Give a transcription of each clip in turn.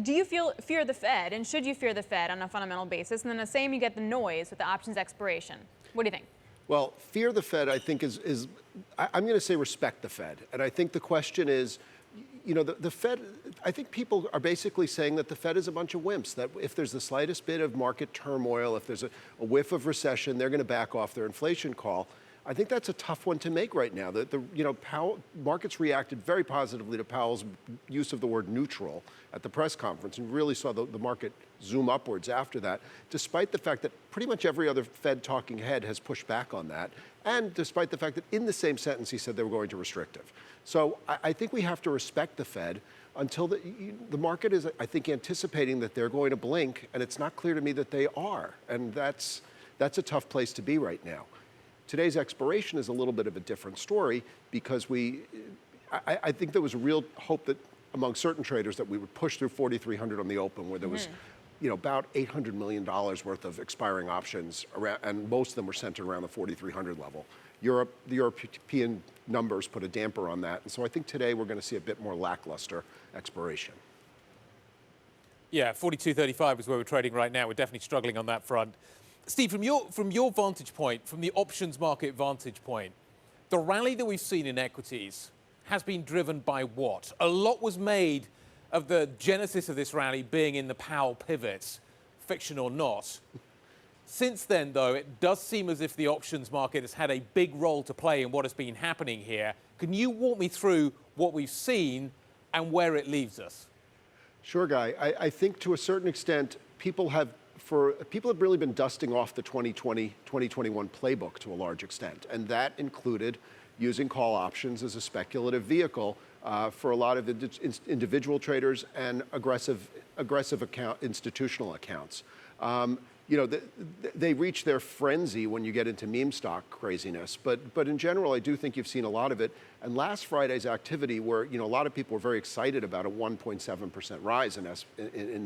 do you fear the Fed, and should you fear the Fed on a fundamental basis? And then the same, you get the noise with the options expiration. What do you think? Well, fear the Fed, I think, I'm going to say respect the Fed. And I think the question is, the Fed, I think people are basically saying that the Fed is a bunch of wimps, that if there's the slightest bit of market turmoil, if there's a whiff of recession, they're going to back off their inflation call. I think that's a tough one to make right now. Markets reacted very positively to Powell's use of the word neutral at the press conference and really saw the market zoom upwards after that, despite the fact that pretty much every other Fed talking head has pushed back on that, and despite the fact that in the same sentence he said they were going to restrictive. So I think we have to respect the Fed until the market is, I think, anticipating that they're going to blink, and it's not clear to me that they are, and that's a tough place to be right now. Today's expiration is a little bit of a different story because I think there was a real hope that among certain traders that we would push through 4,300 on the open, where there was about $800 million worth of expiring options, and most of them were centered around the 4,300 level. The European numbers put a damper on that, and so I think today we're going to see a bit more lackluster expiration. Yeah, 42.35 is where we're trading right now. We're definitely struggling on that front. Steve, from your vantage point, from the options market vantage point, the rally that we've seen in equities has been driven by what? A lot was made of the genesis of this rally being in the Powell pivots, fiction or not. Since then, though, it does seem as if the options market has had a big role to play in what has been happening here. Can you walk me through what we've seen and where it leaves us? Sure, Guy. I think to a certain extent, people have really been dusting off the 2020, 2021 playbook to a large extent, and that included using call options as a speculative vehicle for a lot of individual traders and aggressive institutional accounts. They reach their frenzy when you get into meme stock craziness, but in general, I do think you've seen a lot of it. And last Friday's activity, where a lot of people were very excited about a 1.7% rise in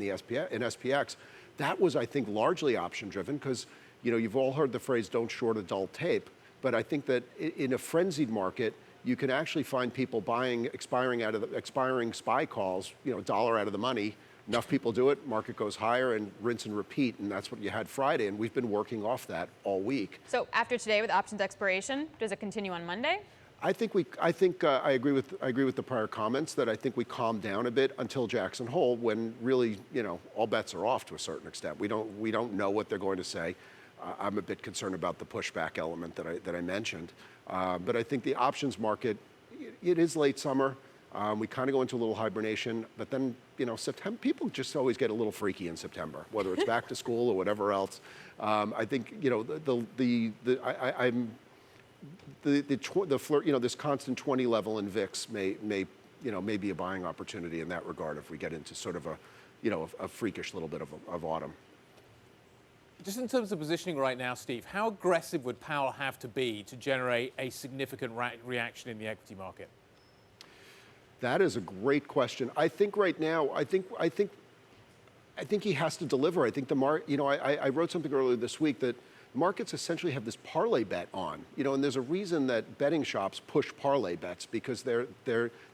SPX, that was, I think, largely option-driven because, you've all heard the phrase, don't short a dull tape. But I think that in a frenzied market, you can actually find people buying expiring SPY calls, dollar out of the money. Enough people do it, market goes higher, and rinse and repeat, and that's what you had Friday, and we've been working off that all week. So after today with options expiration, does it continue on Monday? I agree with the prior comments that I think we calmed down a bit until Jackson Hole, when really, all bets are off to a certain extent. We don't know what they're going to say. I'm a bit concerned about the pushback element that I mentioned, but I think the options market, it is late summer. We kind of go into a little hibernation, but then September, people just always get a little freaky in September, whether it's back to school or whatever else. I think this constant 20 level in VIX may be a buying opportunity in that regard if we get into sort of a freakish little bit of autumn. Just in terms of positioning right now, Steve, how aggressive would Powell have to be to generate a significant reaction in the equity market? That is a great question. I think right now, I think he has to deliver. I think I wrote something earlier this week that markets essentially have this parlay bet on, and there's a reason that betting shops push parlay bets because they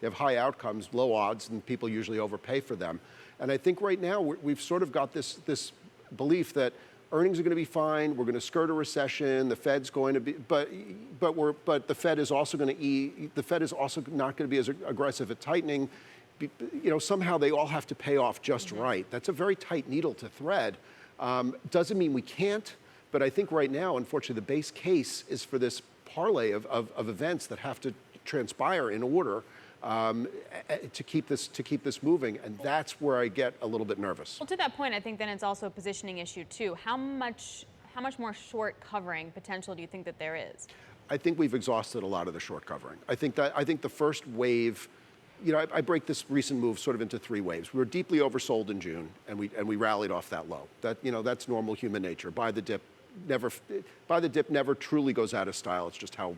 have high outcomes, low odds, and people usually overpay for them. And I think right now we've sort of got this belief that earnings are going to be fine. We're going to skirt a recession. The Fed's going to be, but the Fed is also going to the Fed is also not going to be as aggressive at tightening. Somehow they all have to pay off just right. That's a very tight needle to thread. Doesn't mean we can't, but I think right now, unfortunately, the base case is for this parlay of events that have to transpire in order to keep this moving, and that's where I get a little bit nervous. Well, to that point, I think then it's also a positioning issue too. How much more short covering potential do you think that there is? I think we've exhausted a lot of the short covering. I think the first wave, I break this recent move sort of into three waves. We were deeply oversold in June, and we rallied off that low. That's normal human nature. Buy the dip never truly goes out of style. It's just how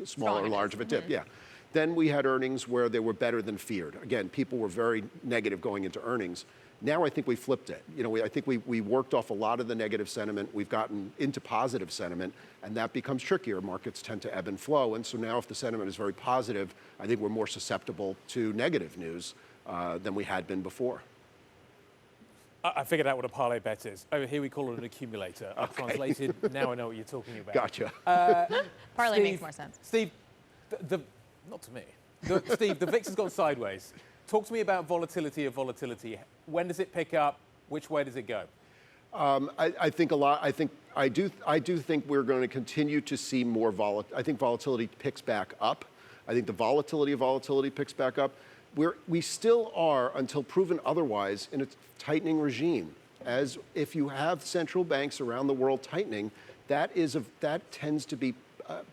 small or large of a dip. Yeah. Then we had earnings where they were better than feared. Again, people were very negative going into earnings. Now I think we flipped it. I think we worked off a lot of the negative sentiment. We've gotten into positive sentiment, and that becomes trickier. Markets tend to ebb and flow, and so now if the sentiment is very positive, I think we're more susceptible to negative news than we had been before. I figured out what a parlay bet is. Over here we call it an accumulator. I've translated. Now I know what you're talking about. Gotcha. Parlay Steve, makes more sense. Steve, not to me. Steve, the VIX has gone sideways. Talk to me about volatility of volatility. When does it pick up? Which way does it go? I think a lot. I do think we're going to continue to see more volatility. I think volatility picks back up. I think the volatility of volatility picks back up. We still are, until proven otherwise, in a tightening regime. As if you have central banks around the world tightening, that tends to be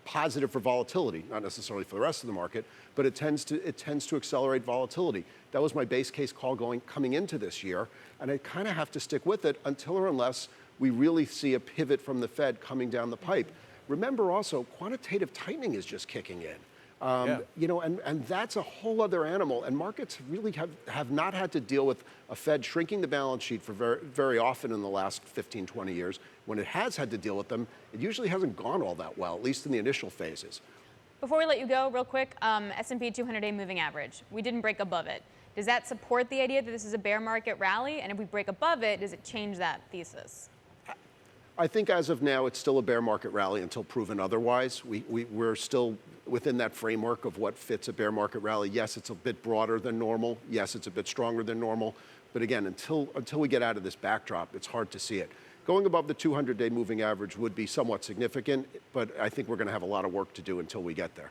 positive for volatility, not necessarily for the rest of the market, but it tends to accelerate volatility. That was my base case call coming into this year, and I kind of have to stick with it until or unless we really see a pivot from the Fed coming down the pipe. Remember also, quantitative tightening is just kicking in. You know, and that's a whole other animal. And markets really have not had to deal with a Fed shrinking the balance sheet for very often in the last 15, 20 years. When it has had to deal with them, it usually hasn't gone all that well, at least in the initial phases. Before we let you go, real quick, S&P 200-day moving average. We didn't break above it. Does that support the idea that this is a bear market rally? And if we break above it, does it change that thesis? I think as of now, it's still a bear market rally until proven otherwise. We're still within that framework of what fits a bear market rally. Yes, it's a bit broader than normal. Yes, it's a bit stronger than normal. But again, until we get out of this backdrop, it's hard to see it. Going above the 200-day moving average would be somewhat significant, but I think we're going to have a lot of work to do until we get there.